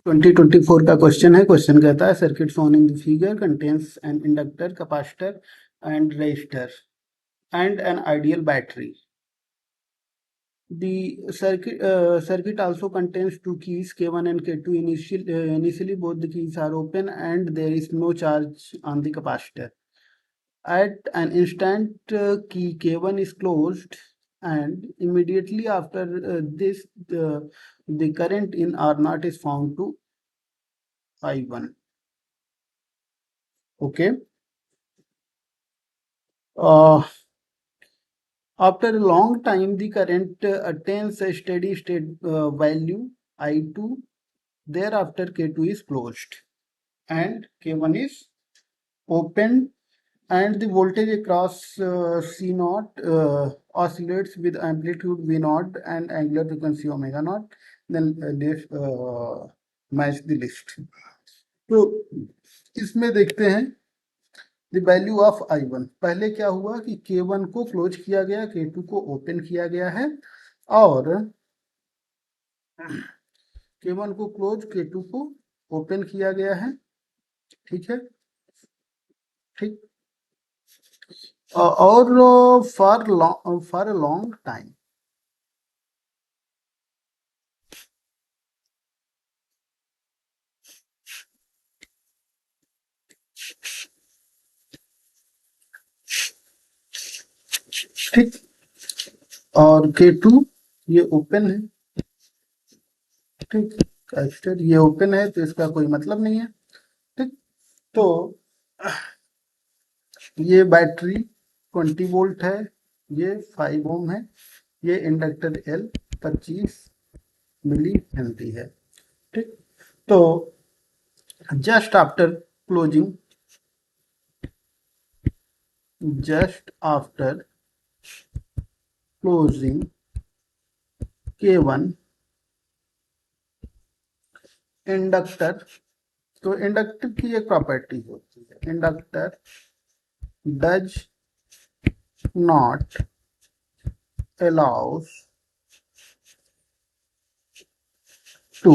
2024 का क्वेश्चन है। क्वेश्चन कहता है circuit shown in the figure contains an inductor, capacitor and resistor and an ideal battery. The circuit also contains two keys K1 and K2. Initially both the keys are open and there is no charge on the capacitor. At an instant key K1 is closed and immediately after this the current in R0 is found to I1. Okay. After a long time, the current attains a steady state value I2. Thereafter, K2 is closed and K1 is opened, and the voltage across C0 oscillates with amplitude V0 and angular frequency omega naught. Then let's match the list. तो इसमें देखते हैं the value of I1। पहले क्या हुआ कि K1 को close किया गया, K2 को ओपन किया गया है, और K1 को क्लोज, K2 को ओपन किया गया है। ठीक है, ठीक। और फॉर अ लॉन्ग टाइम, ठीक। और K2 ये ओपन है, ठीक। कैपेसिटर ये ओपन है तो इसका कोई मतलब नहीं है, ठीक। तो ये बैटरी 20 वोल्ट है, ये 5 ओम है, ये इंडक्टर L 25 मिली हेनरी है, ठीक। तो just after closing, K1 inductor, तो इंडक्टर की एक प्रॉपर्टी होती है, inductor does not allows to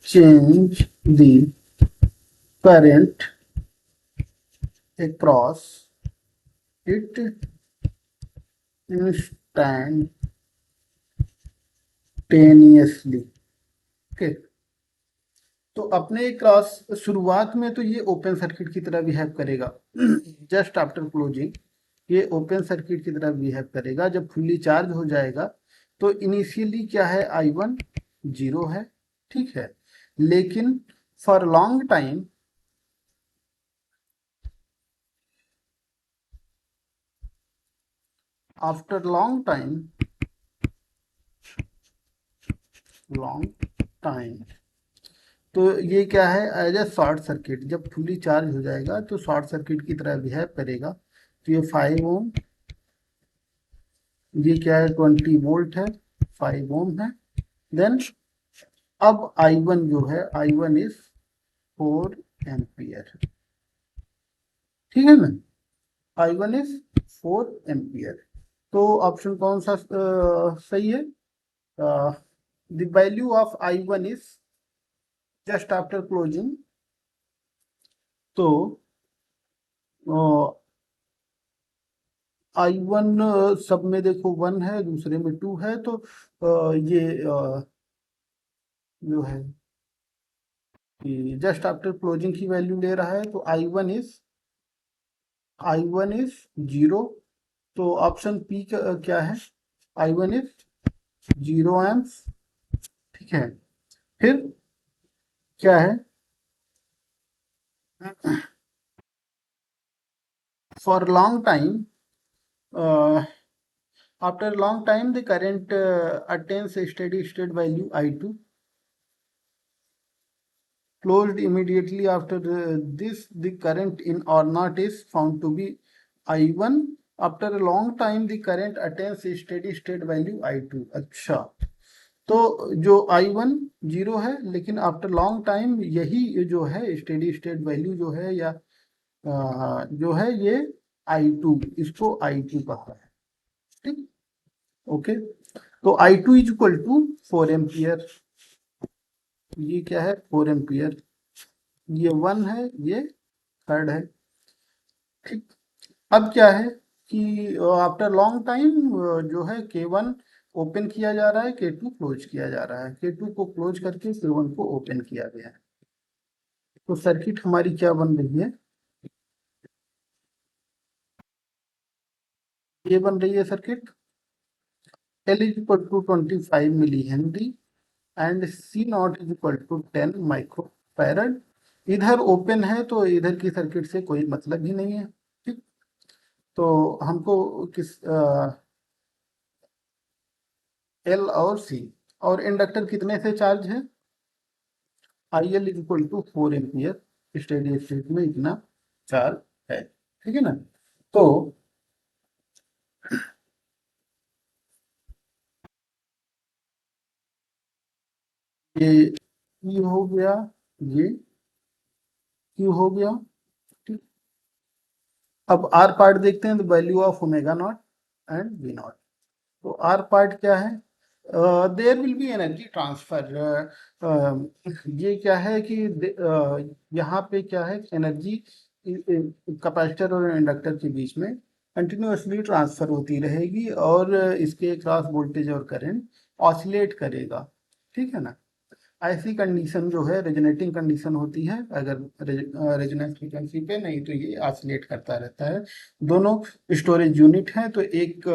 change the current across it instantaneously। Okay, तो अपने क्रॉस शुरुआत में तो ये ओपन सर्किट की तरह बिहेव करेगा। जस्ट आफ्टर क्लोजिंग ये ओपन सर्किट की तरह बिहेव करेगा। जब फुल्ली चार्ज हो जाएगा तो इनिशियली क्या है, I1 0 है, ठीक है। लेकिन for long time, after long time, तो ये क्या है, एज ए शॉर्ट सर्किट। जब फुली चार्ज हो जाएगा तो शॉर्ट सर्किट की तरह बिहेव करेगा। तो ये 5 ओम, ये क्या है, 20 वोल्ट है, 5 ओम है। देन अब I1 जो है, I1 इज 4 एम्पियर, ठीक है ना। I1 is 4 ampere. तो ऑप्शन कौन सा सही है? The value of I1 is just after closing, तो I1 सब में देखो 1 है, दूसरे में 2 है, तो ये जो है जस्ट आफ्टर क्लोजिंग की वैल्यू ले रहा है। तो I1 इज 0। तो ऑप्शन पी क्या है, I1 इज 0 एम्प्स, ठीक है। फिर क्या है, for long time, after a long time the current attains a steady state value I2, closed immediately after this the current in R0 is found to be I1। after a long time the current attains a steady state value I2। अच्छा, तो जो I1 0 है, लेकिन after long time यही जो है steady state value जो है, या जो है ये I2, इसको I2 कहा है, ठीक। ओके, तो I2 is equal to 4 ampere. ये क्या है 4 एम्पियर, ये 1 है, ये थर्ड है। ठीक। अब क्या है कि आफ्टर लॉन्ग टाइम जो है K1 ओपन किया जा रहा है, K2 क्लोज किया जा रहा है, K2 को क्लोज करके K1 को ओपन किया गया है। तो सर्किट हमारी क्या बन रही है, ये बन रही है circuit L is equal to 25 milli henry and C not is equal to 10 micro farad. इधर ओपन है तो इधर की सर्किट से कोई मतलब ही नहीं है। ठीक। तो हमको किस एल और सी, और इंडक्टर कितने से चार्ज है, I L is equal to 4 ampere, steady state में इतना चार्ज है। ठीक है ना। तो ये हो गया, ये क्यू हो गया। ठीक। अब आर पार्ट देखते हैं, तो value of omega naught and V naught. तो आर पार्ट क्या है, there will be energy transfer. ये क्या है कि यहाँ पे क्या है, एनर्जी कैपेसिटर और इंडक्टर के बीच में कंटिन्यूअसली ट्रांसफर होती रहेगी, और इसके क्रॉस वोल्टेज और करंट ऑसिलेट करेगा। ठीक है ना। ऐसी कंडीशन जो है रेजोनेटिंग कंडीशन होती है, अगर रेजोनेंस फ्रीक्वेंसी पे, नहीं तो ये ऑसिलेट करता रहता है। दोनों स्टोरेज यूनिट हैं, तो एक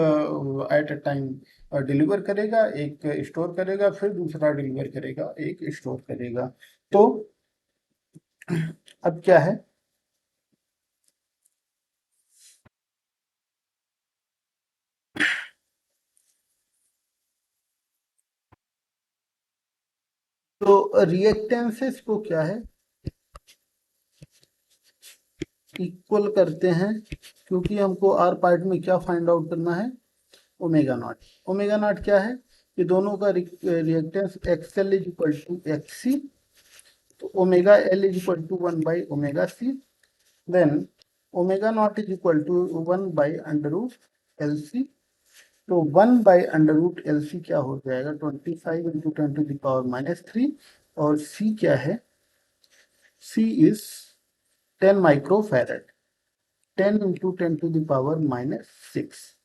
एट अ टाइम डिलीवर करेगा, एक स्टोर करेगा, फिर दूसरा डिलीवर करेगा, एक स्टोर करेगा। तो अब क्या है, तो रिएक्टेंसेस को क्या है, इक्वल करते हैं, क्योंकि हमको आर पार्ट में क्या फाइंड आउट करना है, ओमेगा नॉट। ओमेगा नॉट क्या है, कि दोनों का reactance XL is equal to XC, तो omega L is equal to 1/ओमेगा C, then omega not is equal to 1/√LC। तो 1/√LC क्या हो जाएगा, 25 इंटू 10⁻³ और C क्या है, C is 10 micro farad, 10 into 10⁻⁻6।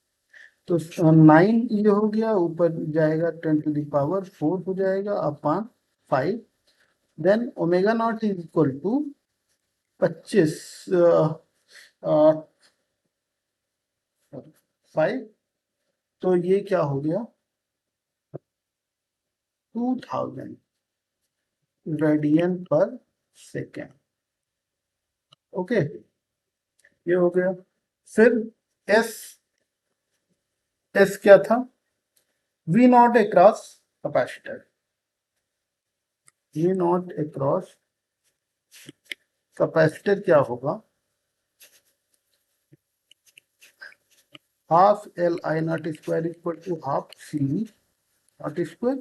तो 9 ये हो गया, ऊपर जाएगा 10⁻⁴ हो जाएगा upon 5। Then omega not is equal to 25 5, तो ये क्या हो गया 2000 रेडियन पर सेकेंड। ओके, ये हो गया। फिर एस, एस क्या था, V naught across capacitor, V naught across capacitor क्या होगा, half L I naught square equal to half C naught square.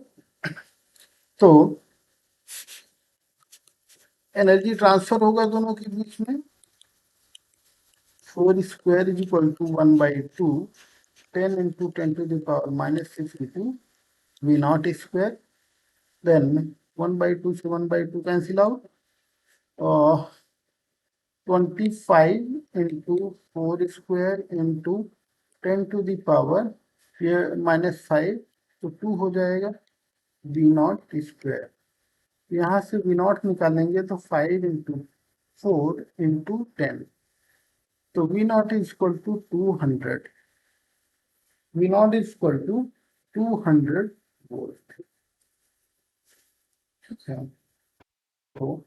तो एनर्जी ट्रांसफर होगा दोनों के बीच में, 4 square is equal to 1/2, 10 into 10⁻⁻6 into V naught square. Then 1/2 से 1/2 cancel out, 25 into 4 square into 10⁻, ये -5, तो 2 हो जाएगा वी नॉट स्क्वायर। यहाँ से वी नॉट निकालेंगे तो 5 इंटू 4 इंटू 10, तो V naught is equal to 200, V naught is equal to 200 volt. ठीक है। तो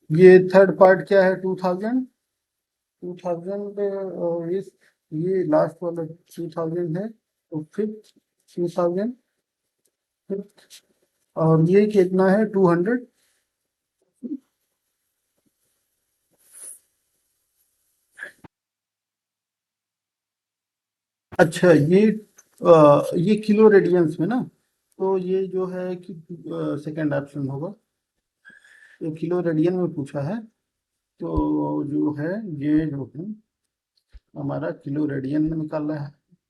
ये थर्ड पार्ट क्या है, 2000, 2000 इस, ये लास्ट वाला 2000 है, तो फिफ्थ 2000, फिफ्थ, और ये कितना है 200। अच्छा, ये किलो रेडियंस में ना, तो ये जो है कि सेकंड ऑप्शन होगा, ये किलो रेडियन में पूछा है, तो जो है ये जो है हमारा किलो रेडियन में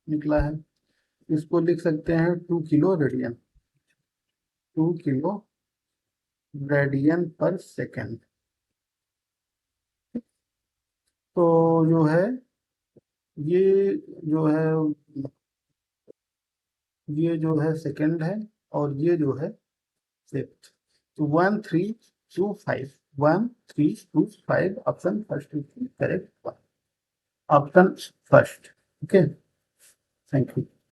निकला है। इसको लिख सकते हैं 2 किलो रेडियन। 2 किलो रेडियन पर सेकेंड। तो जो है ये जो है सेकंड है और ये जो है फिफ्थ। तो 1325, 1325 option first is correct. Option first. Okay, thank you.